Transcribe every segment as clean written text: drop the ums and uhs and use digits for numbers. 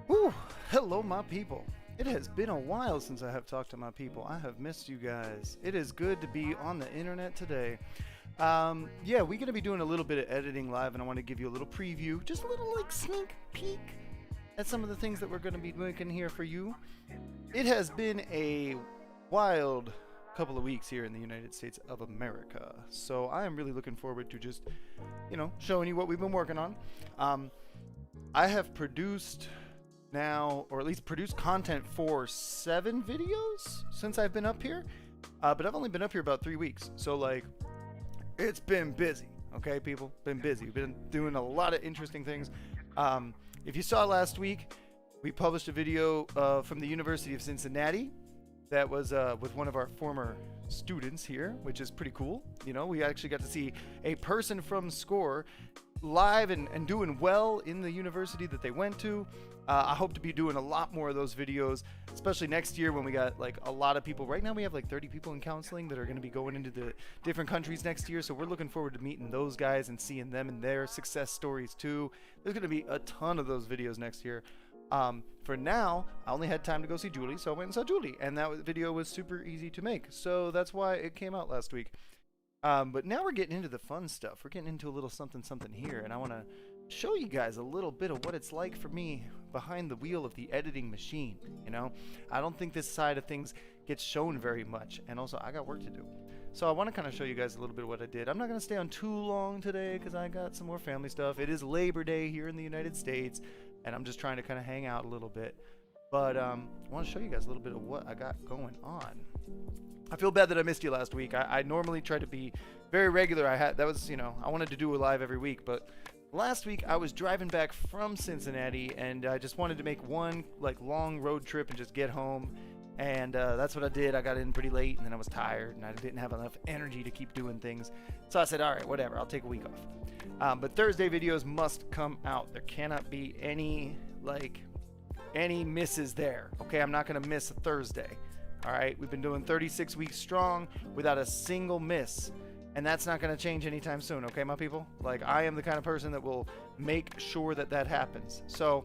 Whew, hello my people. It has been a while since I have talked to my people. I have missed you guys. It is good to be on the internet today. Yeah, we're going to be doing a little bit of editing live, and I want to give you a little preview, just a little like sneak peek at some of the things that we're going to be making here for you. It has been a wild couple of weeks here in the United States of America, so I am really looking forward to just, showing you what we've been working on. I have produced now, or at least produced content for 7 videos since I've been up here, but I've only been up here about 3 weeks, so like it's been busy. Okay, people, been busy. We've been doing a lot of interesting things. If you saw last week, we published a video from the University of Cincinnati that was with one of our former students here, which is pretty cool. We actually got to see a person from SCORE live and doing well in the university that they went to. I hope to be doing a lot more of those videos, especially next year when we got like a lot of people. Right now we have like 30 people in counseling that are going to be going into the different countries next year, so we're looking forward to meeting those guys and seeing them and their success stories too. There's going to be a ton of those videos next year. For now, I only had time to go see Julie, so I went and saw Julie, and that video was super easy to make, so that's why it came out last week. But now we're getting into the fun stuff. We're getting into a little something here, and I want to show you guys a little bit of what it's like for me behind the wheel of the editing machine. I don't think this side of things gets shown very much, and also I got work to do. So I want to kind of show you guys a little bit of what I did. I'm not going to stay on too long today because I got some more family stuff. It is Labor Day here in the United States, and I'm just trying to kind of hang out a little bit. But I want to show you guys a little bit of what I got going on. I feel bad that I missed you last week. I normally try to be very regular. I wanted to do a live every week, but last week I was driving back from Cincinnati, and I just wanted to make one like long road trip and just get home. And that's what I did. I got in pretty late, and then I was tired, and I didn't have enough energy to keep doing things. So I said, all right, whatever, I'll take a week off. But Thursday videos must come out. There cannot be any misses there. Okay, I'm not going to miss a Thursday. All right, we've been doing 36 weeks strong without a single miss, and that's not going to change anytime soon. Okay, my people? Like, I am the kind of person that will make sure that happens. So,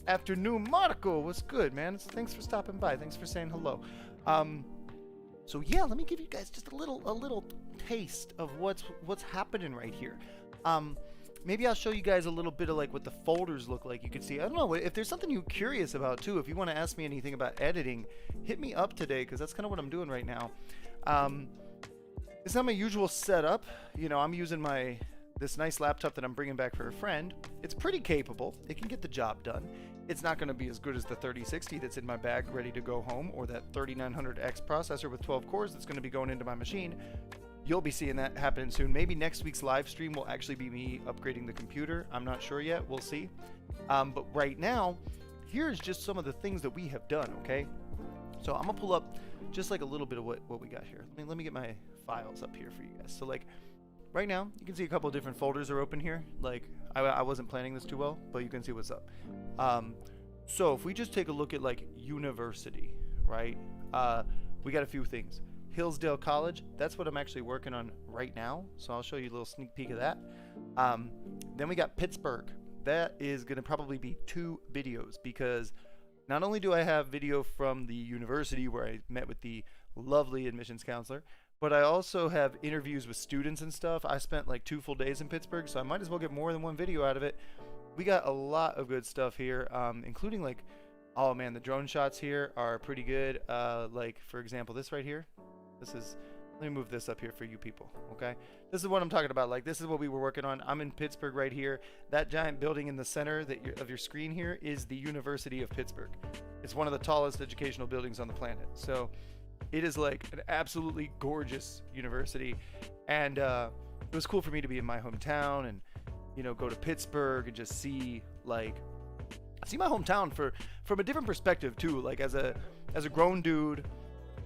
afternoon, Marco, what's good, man? Thanks for stopping by. Thanks for saying hello. So yeah, let me give you guys just a little taste of what's happening right here. Maybe I'll show you guys a little bit of like what the folders look like. You can see, I don't know, if there's something you're curious about too, if you want to ask me anything about editing, hit me up today, because that's kind of what I'm doing right now. It's not my usual setup. I'm using this nice laptop that I'm bringing back for a friend. It's pretty capable. It can get the job done. It's not going to be as good as the 3060 that's in my bag ready to go home, or that 3900X processor with 12 cores that's going to be going into my machine. You'll be seeing that happening soon. Maybe next week's live stream will actually be me upgrading the computer. I'm not sure yet. We'll see. But right now, here's just some of the things that we have done, okay? So I'm going to pull up just like a little bit of what we got here. Let me get my files up here for you guys. So like right now, you can see a couple of different folders are open here. Like I wasn't planning this too well, but you can see what's up. So if we just take a look at like university, right? We got a few things. Hillsdale College, that's what I'm actually working on right now, so I'll show you a little sneak peek of that. Then we got Pittsburgh. That is going to probably be 2 videos, because not only do I have video from the university where I met with the lovely admissions counselor, but I also have interviews with students and stuff. I spent like 2 full days in Pittsburgh, so I might as well get more than one video out of it. We got a lot of good stuff here, including like, oh man, the drone shots here are pretty good. Like for example, this right here. Let me move this up here for you people, okay? This is what I'm talking about. Like, this is what we were working on. I'm in Pittsburgh right here. That giant building in the center of your screen here is the University of Pittsburgh. It's one of the tallest educational buildings on the planet. So it is like an absolutely gorgeous university. And it was cool for me to be in my hometown and, go to Pittsburgh and just see my hometown from a different perspective too. Like as a grown dude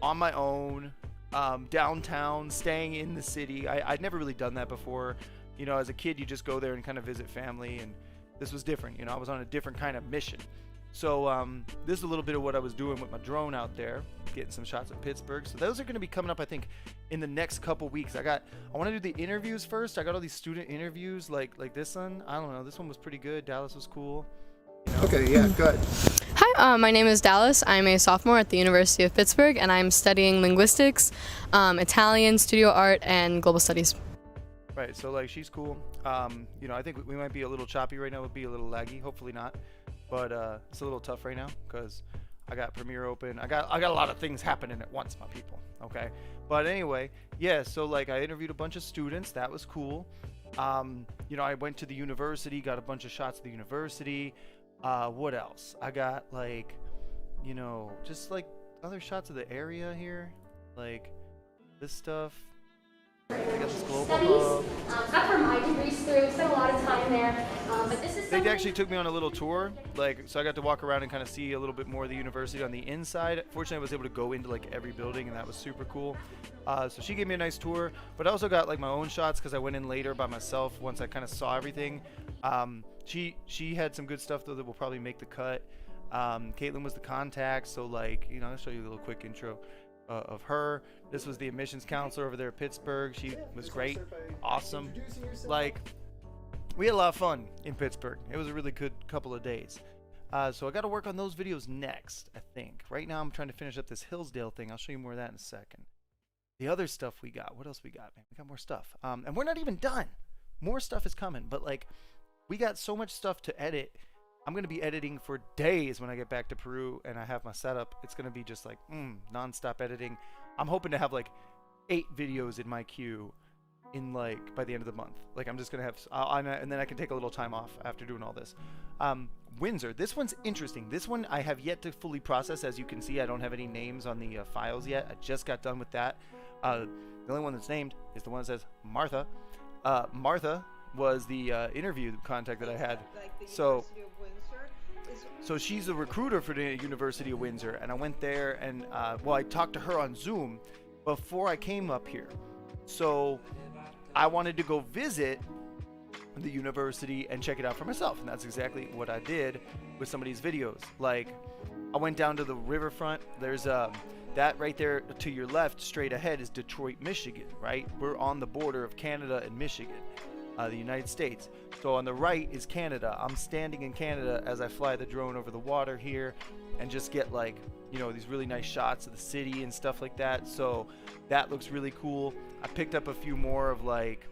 on my own, downtown, staying in the city. I'd never really done that before. As a kid, you just go there and kind of visit family, and this was different. I was on a different kind of mission. So this is a little bit of what I was doing with my drone out there, getting some shots of Pittsburgh. So those are going to be coming up, I think, in the next couple weeks. I want to do the interviews first. I got all these student interviews, like this one. I don't know. This one was pretty good. Dallas was cool. You know? Okay, yeah, go ahead. Hi, my name is Dallas. I'm a sophomore at the University of Pittsburgh, and I'm studying linguistics, Italian, studio art, and global studies. Right, so like she's cool. You know, I think we might be a little choppy right now, would be a little laggy, hopefully not. But it's a little tough right now because I got Premiere open. I got a lot of things happening at once, my people. Okay. But anyway, yeah, so like I interviewed a bunch of students, that was cool. You know, I went to the university, got a bunch of shots of the university. What else? I got like, you know, just like other shots of the area here, like this stuff. I got this global hub. Got for my degrees through, spent a lot of time there. But this is They actually took me on a little tour, like, so I got to walk around and kind of see a little bit more of the university on the inside. Fortunately, I was able to go into like every building, and that was super cool. So she gave me a nice tour, but I also got like my own shots because I went in later by myself once I kind of saw everything. She had some good stuff though that will probably make the cut. Caitlin was the contact, so like, you know, I'll show you a little quick intro of her. This was the admissions counselor over there at Pittsburgh. She was great, awesome. Like, we had a lot of fun in Pittsburgh. It was a really good couple of days. So I got to work on those videos next, I think. Right now I'm trying to finish up this Hillsdale thing. I'll show you more of that in a second. The other stuff we got, what else we got, man? We got more stuff. And we're not even done. More stuff is coming, but like, we got so much stuff to edit. I'm going to be editing for days when I get back to Peru and I have my setup. It's going to be just like non-stop editing. I'm hoping to have like 8 videos in my queue in like by the end of the month. Like I'm just going to have, and then I can take a little time off after doing all this. Windsor, this one's interesting. This one I have yet to fully process. As you can see, I don't have any names on the files yet. I just got done with that. The only one that's named is the one that says Martha. Martha was the interview contact that I had. So she's a recruiter for the University of Windsor, and I went there and well, I talked to her on Zoom before I came up here. So I wanted to go visit the university and check it out for myself, and that's exactly what I did with some of these videos. Like, I went down to the riverfront. There's that right there to your left, straight ahead, is Detroit, Michigan, right? We're on the border of Canada and Michigan. The United States. So on the right is Canada. I'm standing in Canada as I fly the drone over the water here and just get like, you know, these really nice shots of the city and stuff like that. So that looks really cool. I picked up a few more of like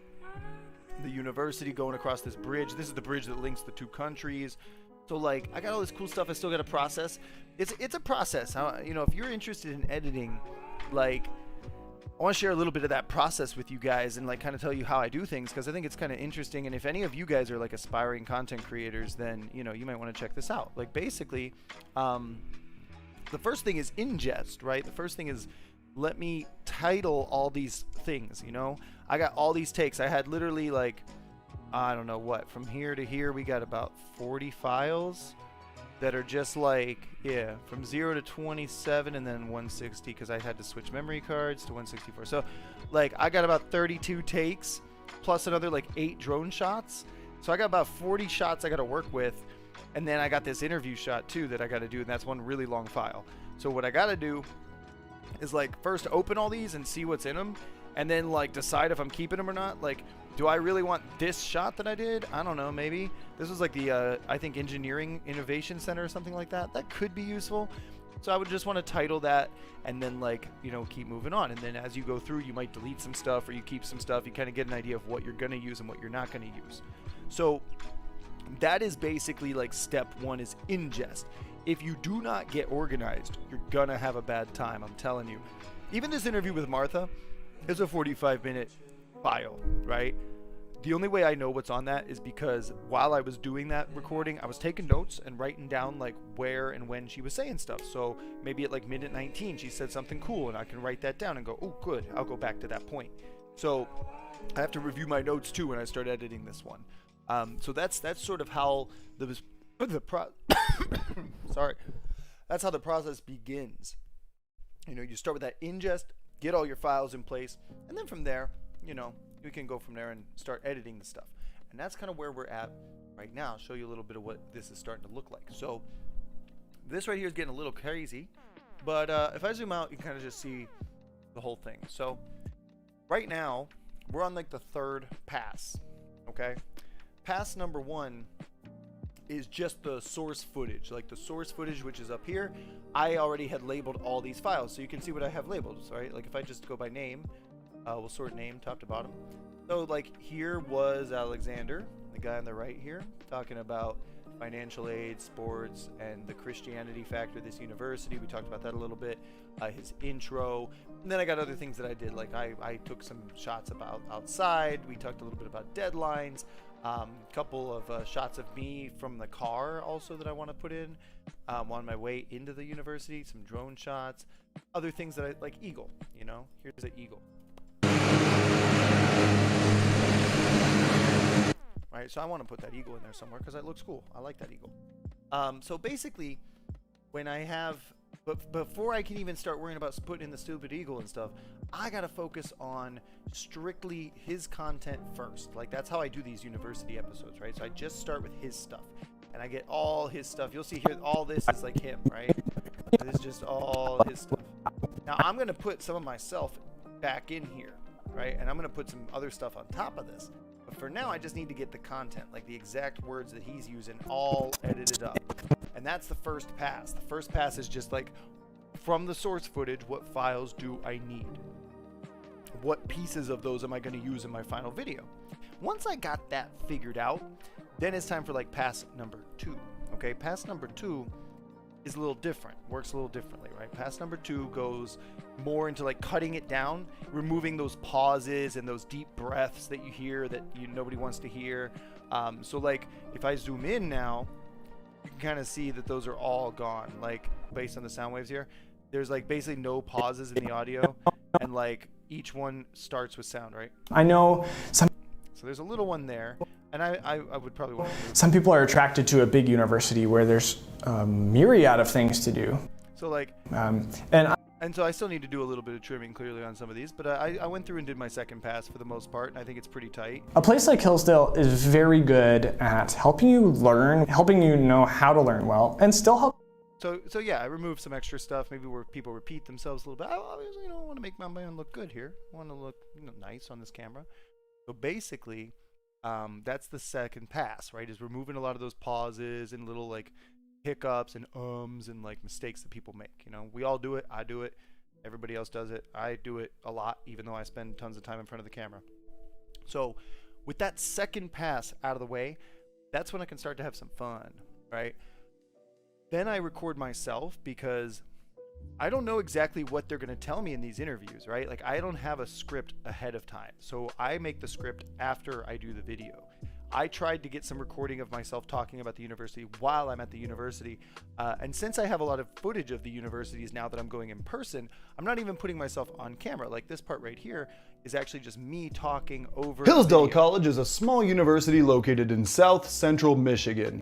the university going across this bridge. This is the bridge that links the two countries. So like, I got all this cool stuff I still got to process. It's a process. You know, if you're interested in editing, like, I want to share a little bit of that process with you guys and like kind of tell you how I do things, because I think it's kind of interesting. And if any of you guys are like aspiring content creators, then, you know, you might want to check this out. Like basically, the first thing is ingest, right? The first thing is, let me title all these things, you know? I got all these takes. I had literally like, I don't know what, from here to here, we got about 40 files that are just like, yeah, from 0 to 27 and then 160 because I had to switch memory cards to 164. So like I got about 32 takes plus another like 8 drone shots. So I got about 40 shots I got to work with, and then I got this interview shot too that I got to do, and that's one really long file. So what I got to do is like first open all these and see what's in them, and then like decide if I'm keeping them or not. Like, do I really want this shot that I did? I don't know, maybe. This was like the, I think, Engineering Innovation Center or something like that. That could be useful. So I would just want to title that and then like, you know, keep moving on. And then as you go through, you might delete some stuff or you keep some stuff. You kind of get an idea of what you're going to use and what you're not going to use. So that is basically like step 1 is ingest. If you do not get organized, you're going to have a bad time, I'm telling you. Even this interview with Martha is a 45-minute file, right? The only way I know what's on that is because while I was doing that recording, I was taking notes and writing down like where and when she was saying stuff. So maybe at like minute 19 she said something cool, and I can write that down and go, oh good, I'll go back to that point. So I have to review my notes too when I start editing this one. So that's sort of how sorry, that's how the process begins. You know, you start with that ingest, get all your files in place, and then from there, you know, we can go from there and start editing the stuff. And that's kind of where we're at right now. I'll show you a little bit of what this is starting to look like. So this right here is getting a little crazy, but if I zoom out, you can kind of just see the whole thing. So right now we're on like the 3rd pass. Okay, pass number 1 is just the source footage. Like the source footage, which is up here, I already had labeled all these files. So you can see what I have labeled, right? Like if I just go by name, we'll sort name top to bottom. So like here was Alexander, the guy on the right here, talking about financial aid, sports, and the Christianity factor of this university. We talked about that a little bit. His intro. And then I got other things that I did. Like I took some shots about outside. We talked a little bit about deadlines. Couple of shots of me from the car also that I want to put in on my way into the university. Some drone shots. Other things that I like. Eagle, you know. Here's the eagle. Right, so I want to put that eagle in there somewhere because it looks cool. I like that eagle. So basically, when I have, but before I can even start worrying about putting in the stupid eagle and stuff, I gotta focus on strictly his content first. Like that's how I do these university episodes, right? So I just start with his stuff, and I get all his stuff. You'll see here, all this is like him, right? This is just all his stuff. Now I'm gonna put some of myself back in here, right? And I'm gonna put some other stuff on top of this. But for now, I just need to get the content, like the exact words that he's using, all edited up. And that's the first pass. The first pass is just like, from the source footage, what files do I need? What pieces of those am I going to use in my final video? Once I got that figured out, then it's time for like pass number 2. Okay, pass number 2 is a little different, works a little differently, right? Pass number 2 goes more into like cutting it down, removing those pauses and those deep breaths that you hear that nobody wants to hear. So like if I zoom in now, you can kind of see that those are all gone, like based on the sound waves here. There's like basically no pauses in the audio, and like each one starts with sound, right? I know some. So there's a little one there, and I would probably want to. Some people are attracted to a big university where there's a myriad of things to do. So like, and so I still need to do a little bit of trimming clearly on some of these, but I went through and did my second pass for the most part, and I think it's pretty tight. A place like Hillsdale is very good at helping you learn, helping you know how to learn well, and still help. So yeah, I removed some extra stuff, maybe where people repeat themselves a little bit. I obviously, I want to make my man look good here. I want to look, nice on this camera. So basically, that's the second pass, right? Is removing a lot of those pauses and little like hiccups and ums and like mistakes that people make. We all do it. I do it. Everybody else does it. I do it a lot, even though I spend tons of time in front of the camera. So with that second pass out of the way, that's when I can start to have some fun, right? Then I record myself because I don't know exactly what they're going to tell me in these interviews, right? Like I don't have a script ahead of time. So I make the script after I do the video. I tried to get some recording of myself talking about the university while I'm at the university. And since I have a lot of footage of the universities now that I'm going in person, I'm not even putting myself on camera. Like this part right here is actually just me talking over Hillsdale College is a small university located in South Central Michigan.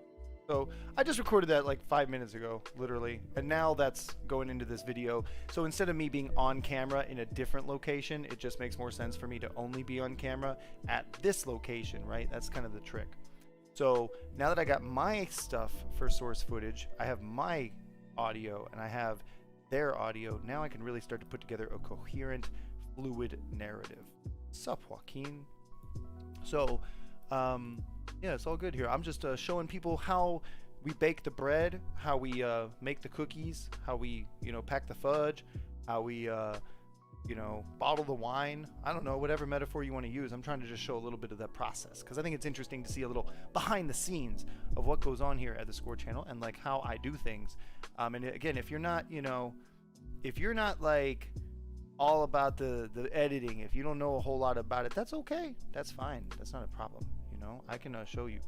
So I just recorded that like 5 minutes ago, literally, and now that's going into this video. So instead of me being on camera in a different location, it just makes more sense for me to only be on camera at this location, right? That's kind of the trick. So now that I got my stuff for source footage, I have my audio and I have their audio. Now I can really start to put together a coherent, fluid narrative. Sup, Joaquin? So, yeah, it's all good here. I'm just showing people how we bake the bread, how we make the cookies, how we, pack the fudge, how we, bottle the wine. I don't know, whatever metaphor you want to use. I'm trying to just show a little bit of that process because I think it's interesting to see a little behind the scenes of what goes on here at the Score channel and like how I do things. And again, if you're not, if you're not like all about the editing, if you don't know a whole lot about it, that's okay. That's fine. That's not a problem. I can show you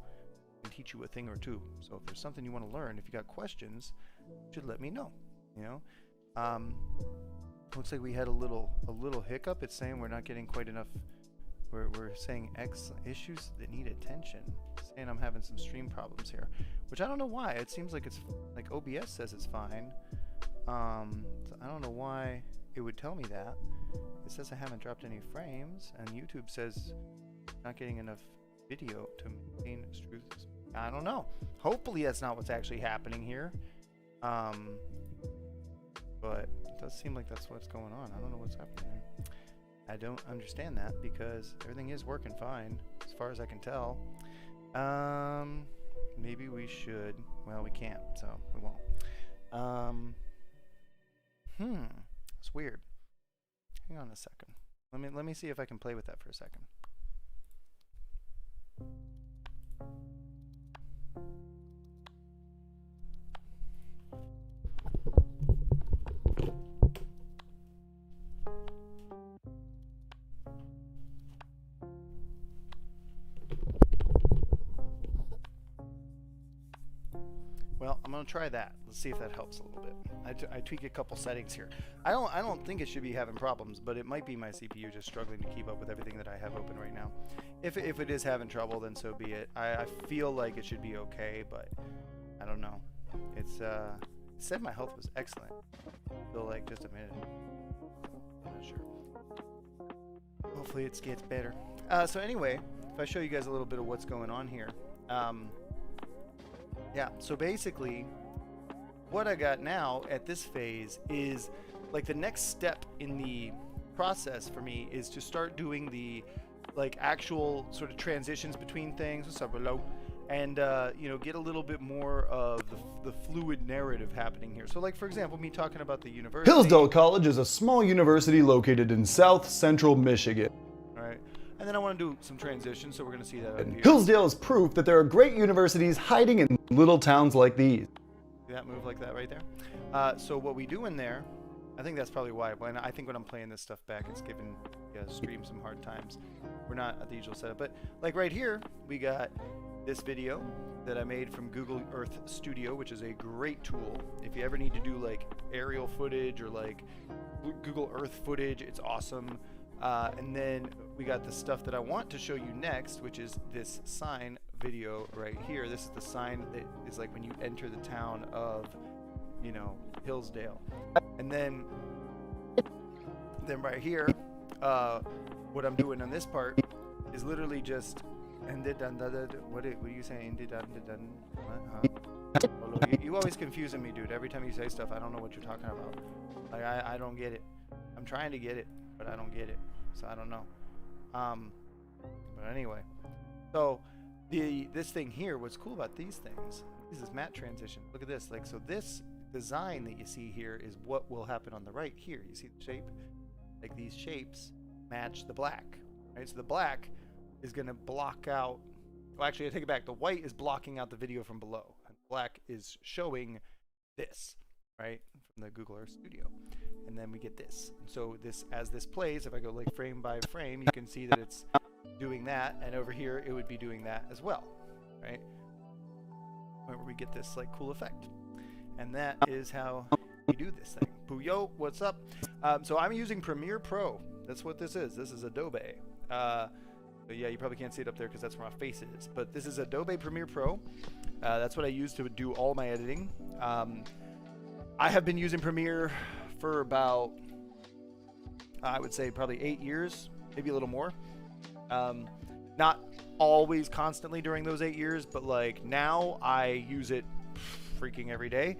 and teach you a thing or two. So if there's something you want to learn, if you got questions, you should let me know. Looks like we had a little hiccup. It's saying we're not getting quite enough. We're saying issues that need attention. It's saying I'm having some stream problems here, which I don't know why. It seems like it's like OBS says it's fine. So I don't know why it would tell me that. It says I haven't dropped any frames, and YouTube says not getting enough video to maintain truth. I don't know. Hopefully that's not what's actually happening here. But it does seem like that's what's going on. I don't know what's happening there. I don't understand that because everything is working fine as far as I can tell. maybe we should. Well, we can't, so we won't. It's weird. Hang on a second. Let me see if I can play with that for a second. Well, I'm gonna try that. Let's see if that helps a little bit. I tweak a couple settings here. I don't think it should be having problems, but it might be my CPU just struggling to keep up with everything that I have open right now. If it is having trouble, then so be it. I feel like it should be okay, but I don't know. It said my health was excellent. So like just a minute. I'm not sure. Hopefully it gets better. So anyway, if I show you guys a little bit of what's going on here. Yeah, so basically what I got now at this phase is like the next step in the process for me is to start doing the like actual sort of transitions between things. What's up, below? And you know, get a little bit more of the fluid narrative happening here. So like for example, me talking about the university. Hillsdale College is a small university located in South Central Michigan. Right. And then I want to do some transitions, so we're going to see that up here. Hillsdale is proof that there are great universities hiding in little towns like these. See that move like that right there? So what we do in there, I think that's probably why. I think when I'm playing this stuff back, it's giving stream some hard times. We're not at the usual setup. But like right here, we got this video that I made from Google Earth Studio, which is a great tool. If you ever need to do like aerial footage or like Google Earth footage, it's awesome. And then we got the stuff that I want to show you next, which is this sign video right here. This is the sign that is like when you enter the town of, you know, Hillsdale. And then right here, what I'm doing on this part is literally just what are you saying? You always confusing me, dude. Every time you say stuff, I don't know what you're talking about. Like I don't get it. I'm trying to get it, but I don't get it. So I don't know. But anyway, so this thing here, what's cool about these things is this matte transition. Look at this. Like, so this design that you see here is what will happen on the right here. You see the shape? Like these shapes match the black, right? So the black is going to block out, well, actually I take it back. The white is blocking out the video from below, and black is showing this, right, from the Google Earth Studio. And then we get this. And so this, as this plays, if I go like frame by frame, you can see that it's doing that, and over here it would be doing that as well, right? Where we get this like cool effect. And that is how we do this thing. Puyo, what's up? So I'm using Premiere Pro. That's what this is. This is Adobe. But yeah, you probably can't see it up there because that's where my face is. But this is Adobe Premiere Pro. That's what I use to do all my editing. I have been using Premiere for about, I would say probably 8 years, maybe a little more. Not always constantly during those 8 years, but like now I use it freaking every day,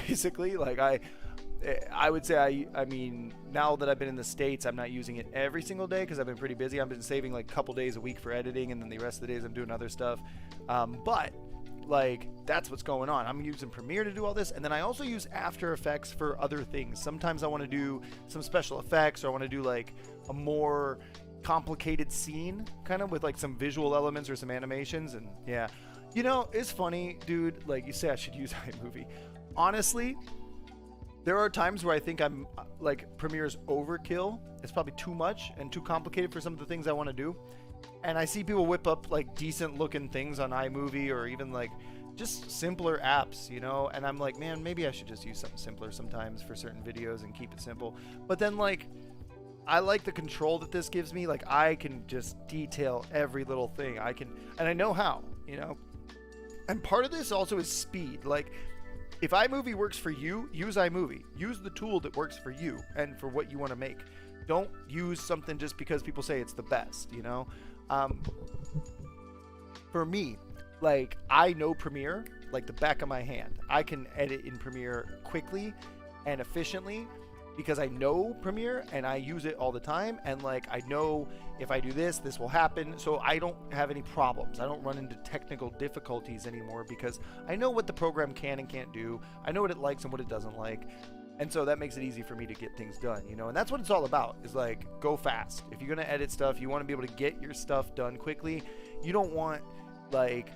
basically. Like I would say I mean, now that I've been in the States, I'm not using it every single day because I've been pretty busy. I've been saving like a couple days a week for editing, and then the rest of the days I'm doing other stuff. But like that's what's going on. I'm using Premiere to do all this, and then I also use After Effects for other things. Sometimes I want to do some special effects, or I want to do like a more complicated scene kind of with like some visual elements or some animations. And yeah, you know, it's funny, dude, like you say I should use iMovie. Honestly, there are times where I think I'm like Premiere's overkill. It's probably too much and too complicated for some of the things I want to do. And I see people whip up like decent looking things on iMovie, or even like just simpler apps, you know, and I'm like, man, maybe I should just use something simpler sometimes for certain videos and keep it simple. But then like I like the control that this gives me. Like I can just detail every little thing. I can, and I know how, you know. And part of this also is speed. Like if iMovie works for you, use iMovie. Use the tool that works for you and for what you want to make. Don't use something just because people say it's the best, you know. For me, like I know Premiere like the back of my hand. I can edit in Premiere quickly and efficiently, because I know Premiere and I use it all the time, and like I know if I do this, this will happen, so I don't have any problems. I don't run into technical difficulties anymore because I know what the program can and can't do. I know what it likes and what it doesn't like, and so that makes it easy for me to get things done, you know. And that's what it's all about, is like, go fast. If you're gonna edit stuff, you want to be able to get your stuff done quickly. You don't want like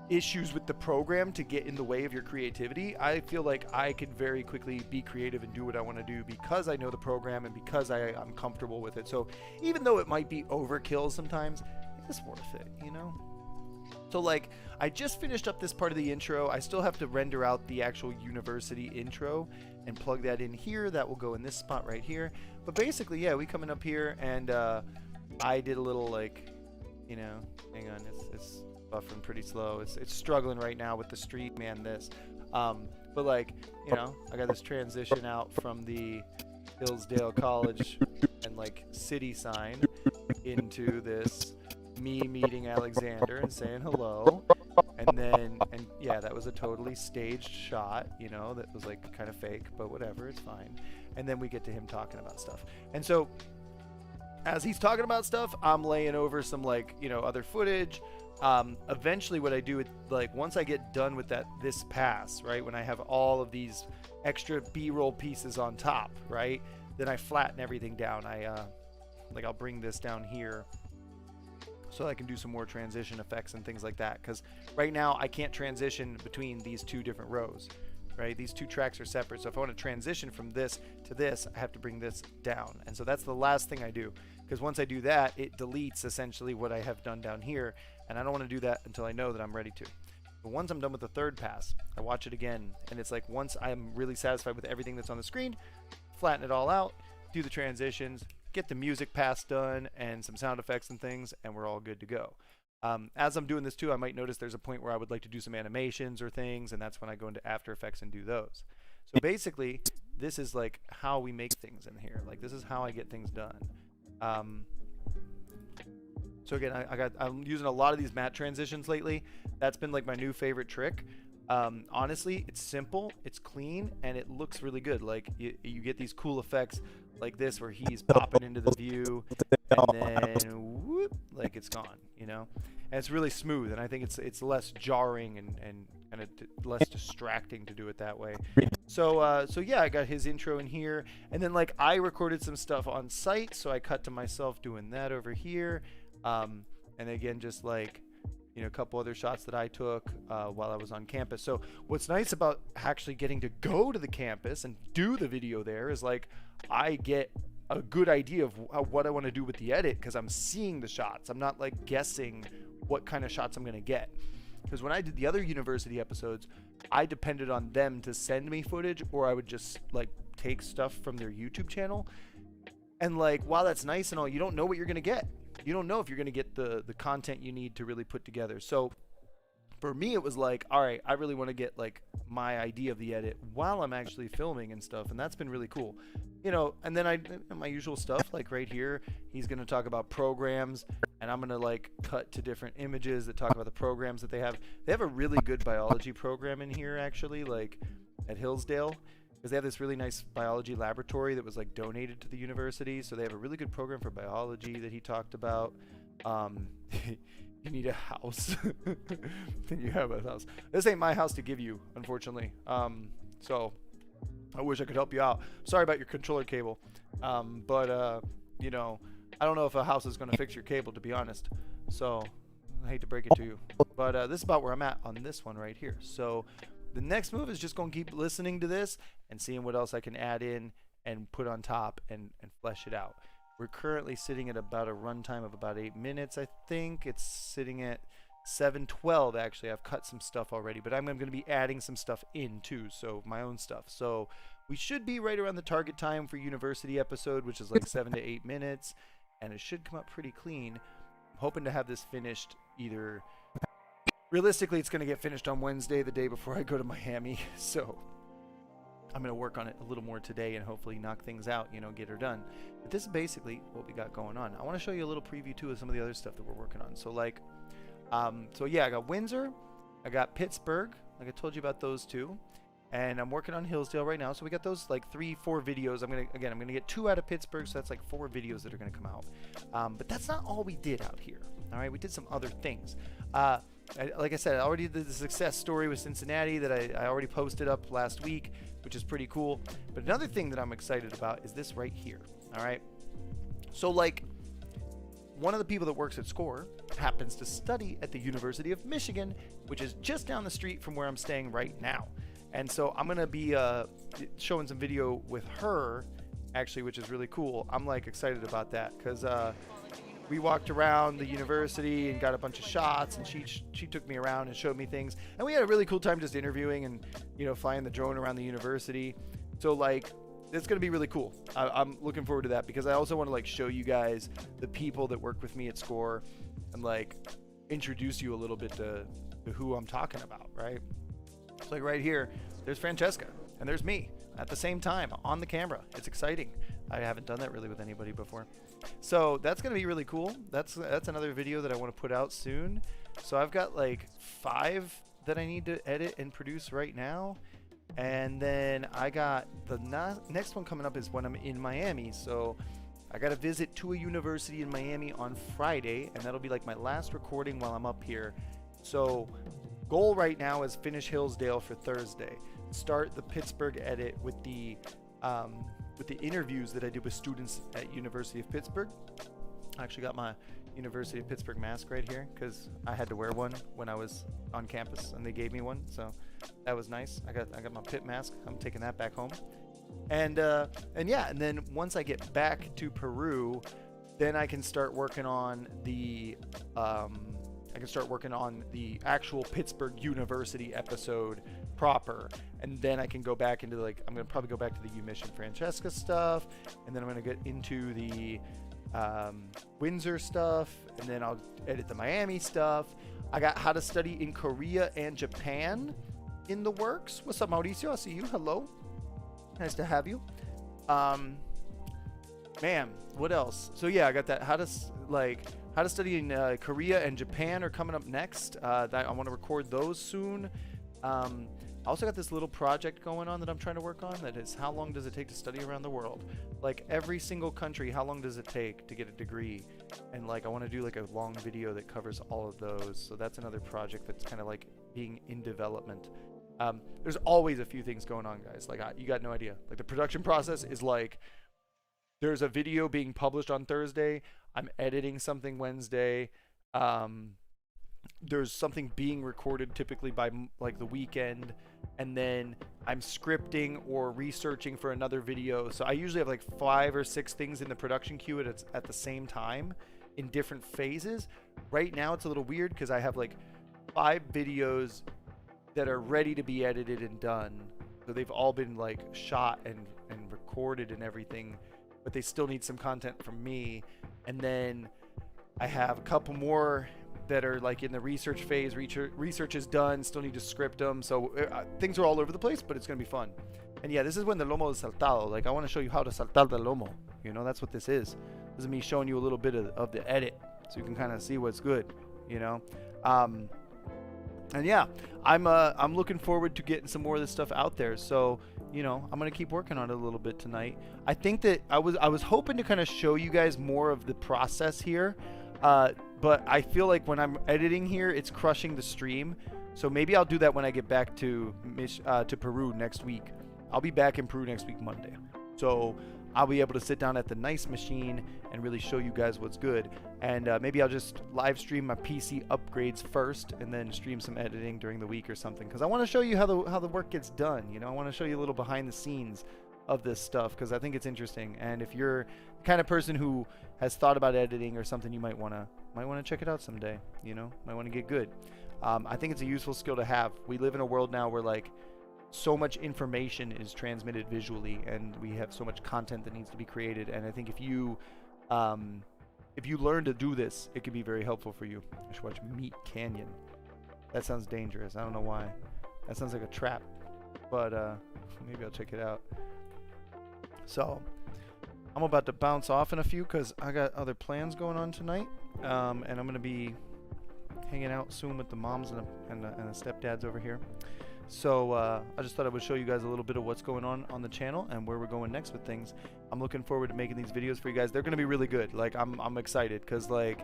issues with the program to get in the way of your creativity. I feel like I can very quickly be creative and do what I want to do because I know the program and because I'm comfortable with it. So even though it might be overkill sometimes, it's worth it, you know? So like, I just finished up this part of the intro. I still have to render out the actual university intro and plug that in here. That will go in this spot right here. But basically, yeah, we coming up here, and I did a little like, you know, hang on, it's buffering pretty slow. It's struggling right now with the stream and this. But like, you know, I got this transition out from the Hillsdale College and like city sign into this me meeting Alexander and saying hello. And yeah, that was a totally staged shot, you know, that was like kind of fake, but whatever, it's fine. And then we get to him talking about stuff. And so as he's talking about stuff, I'm laying over some like, you know, other footage. Eventually what I do, like once I get done with this pass, right, when I have all of these extra B-roll pieces on top, right, then I flatten everything down. I'll bring this down here so I can do some more transition effects and things like that, because right now I can't transition between these two different rows, right? These two tracks are separate, so if I want to transition from this to this, I have to bring this down. And so that's the last thing I do, because once I do that, it deletes essentially what I have done down here, and I don't want to do that until I know that I'm ready to. But once I'm done with the third pass, I watch it again, and it's like once I'm really satisfied with everything that's on the screen, flatten it all out, do the transitions, get the music pass done and some sound effects and things, and we're all good to go. As I'm doing this too, I might notice there's a point where I would like to do some animations or things, and that's when I go into After Effects and do those. So basically, this is like how we make things in here. Like, this is how I get things done. So again, I'm using a lot of these matte transitions lately. That's been like my new favorite trick. Honestly, it's simple, it's clean, and it looks really good. Like you get these cool effects like this where he's popping into the view and then whoop, like it's gone, you know? And it's really smooth, and I think it's less jarring and kind of less distracting to do it that way. So yeah, I got his intro in here, and then like I recorded some stuff on site, so I cut to myself doing that over here. And again, just like, you know, a couple other shots that I took while I was on campus. So what's nice about actually getting to go to the campus and do the video there is like I get a good idea of what I want to do with the edit, because I'm seeing the shots. I'm not like guessing what kind of shots I'm going to get. Because when I did the other university episodes, I depended on them to send me footage, or I would just like take stuff from their YouTube channel. And like, while that's nice and all, you don't know what you're going to get. You don't know if you're going to get the content you need to really put together. So for me, it was like, all right, I really want to get like my idea of the edit while I'm actually filming and stuff. And that's been really cool, you know. And then my usual stuff, like right here, he's going to talk about programs, and I'm going to like cut to different images that talk about the programs that they have. They have a really good biology program in here, actually, like at Hillsdale, because they have this really nice biology laboratory that was like donated to the university. So they have a really good program for biology that he talked about. You need a house. Then you have a house. This ain't my house to give you, unfortunately. So I wish I could help you out. Sorry about your controller cable. But you know, I don't know if a house is going to fix your cable, to be honest. So I hate to break it to you. But this is about where I'm at on this one right here. So the next move is just going to keep listening to this and seeing what else I can add in and put on top and flesh it out. We're currently sitting at about a runtime of about 8 minutes, I think. It's sitting at 7:12, actually. I've cut some stuff already, but I'm going to be adding some stuff in too, so my own stuff. So we should be right around the target time for university episode, which is like 7 to 8 minutes, and it should come up pretty clean. I'm hoping to have this finished either... Realistically, it's going to get finished on Wednesday, the day before I go to Miami, so I'm going to work on it a little more today and hopefully knock things out, you know, get her done. But this is basically what we got going on. I want to show you a little preview, too, of some of the other stuff that we're working on. So, like, so yeah, I got Windsor, I got Pittsburgh, like I told you about those two, and I'm working on Hillsdale right now. So we got those like 3-4 videos. I'm gonna get 2 out of Pittsburgh, so that's like 4 videos that are gonna come out. But that's not all we did out here. All right, we did some other things. Like I said, I already did the success story with Cincinnati that I already posted up last week, which is pretty cool. But another thing that I'm excited about is this right here. All right, so like, one of the people that works at SCORE happens to study at the University of Michigan, which is just down the street from where I'm staying right now. And so I'm going to be showing some video with her, actually, which is really cool. I'm like excited about that because we walked around the university and got a bunch of shots, and she took me around and showed me things. And we had a really cool time just interviewing and, you know, flying the drone around the university. So like, it's going to be really cool. I'm looking forward to that because I also want to like show you guys the people that work with me at SCORE and like introduce you a little bit to who I'm talking about, right? So like right here, there's Francesca and there's me at the same time on the camera. It's exciting. I haven't done that really with anybody before. So that's going to be really cool. That's another video that I want to put out soon. So I've got like 5 that I need to edit and produce right now. And then I got the next one coming up is when I'm in Miami. So I got a visit to a university in Miami on Friday, and that'll be like my last recording while I'm up here. So goal right now is finish Hillsdale for Thursday. Start the Pittsburgh edit with the interviews that I did with students at University of Pittsburgh. I actually got my University of Pittsburgh mask right here because I had to wear one when I was on campus and they gave me one, so that was nice. I got my Pitt mask. I'm taking that back home, and yeah, and then once I get back to Peru, then I can start working on the actual Pittsburgh University episode proper, and then I can go back into like, I'm gonna probably go back to the UMich Francesca stuff, and then I'm gonna get into the Windsor stuff, and then I'll edit the Miami stuff. I got how to study in Korea and Japan in the works. What's up, Mauricio? I see you. Hello. Nice to have you. Man, what else? So yeah, I got that how to study in Korea and Japan are coming up next. I want to record those soon. I also got this little project going on that I'm trying to work on that is how long does it take to study around the world? Like every single country, how long does it take to get a degree? And like I want to do like a long video that covers all of those. So that's another project that's kind of like being in development. There's always a few things going on, guys. Like you got no idea. Like the production process is like, there's a video being published on Thursday. I'm editing something Wednesday. There's something being recorded typically by like the weekend, and then I'm scripting or researching for another video. So I usually have like 5 or 6 things in the production queue at the same time in different phases. Right now it's a little weird because I have like 5 videos that are ready to be edited and done. So they've all been like shot and recorded and everything, but they still need some content from me. And then I have a couple more that are like in the research phase. Research is done, still need to script them. So things are all over the place, but it's gonna be fun. And yeah, this is when the lomo is saltado. Like I want to show you how to saltar the lomo. You know, that's what this is. This is me showing you a little bit of the edit, so you can kind of see what's good. You know, and yeah, I'm looking forward to getting some more of this stuff out there. So you know, I'm gonna keep working on it a little bit tonight. I think that I was hoping to kind of show you guys more of the process here. But I feel like when I'm editing here, it's crushing the stream. So maybe I'll do that when I get back to Peru next week. I'll be back in Peru next week, Monday. So I'll be able to sit down at the nice machine and really show you guys what's good. And maybe I'll just live stream my PC upgrades first and then stream some editing during the week or something. Because I want to show you how the work gets done. You know, I want to show you a little behind the scenes of this stuff because I think it's interesting. And if you're the kind of person who has thought about editing or something, you might want to check it out someday. You know, might want to get good. I think it's a useful skill to have. We live in a world now where like so much information is transmitted visually, and we have so much content that needs to be created. And I think if you learn to do this, it can be very helpful for you. I should watch Meat Canyon. That sounds dangerous. I don't know why. That sounds like a trap, but maybe I'll check it out. So I'm about to bounce off in a few because I got other plans going on tonight, and I'm gonna be hanging out soon with the moms and the stepdads over here. So I just thought I would show you guys a little bit of what's going on the channel and where we're going next with things. I'm looking forward to making these videos for you guys. They're going to be really good. Like I'm excited because like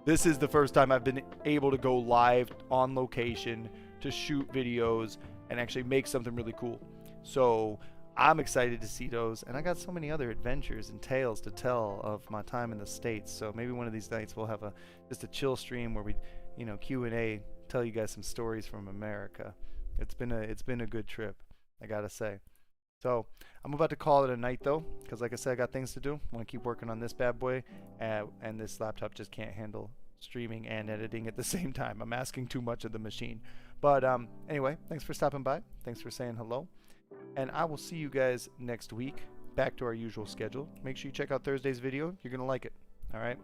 this is the first time I've been able to go live on location to shoot videos and actually make something really cool. So I'm excited to see those, and I got so many other adventures and tales to tell of my time in the States. So maybe one of these nights we'll have just a chill stream where we, you know, Q&A, tell you guys some stories from America. It's been a good trip, I gotta say. So I'm about to call it a night though, because like I said, I got things to do. I want to keep working on this bad boy, and this laptop just can't handle streaming and editing at the same time. I'm asking too much of the machine. But anyway, thanks for stopping by. Thanks for saying hello. And I will see you guys next week, back to our usual schedule. Make sure you check out Thursday's video. You're going to like it. All right?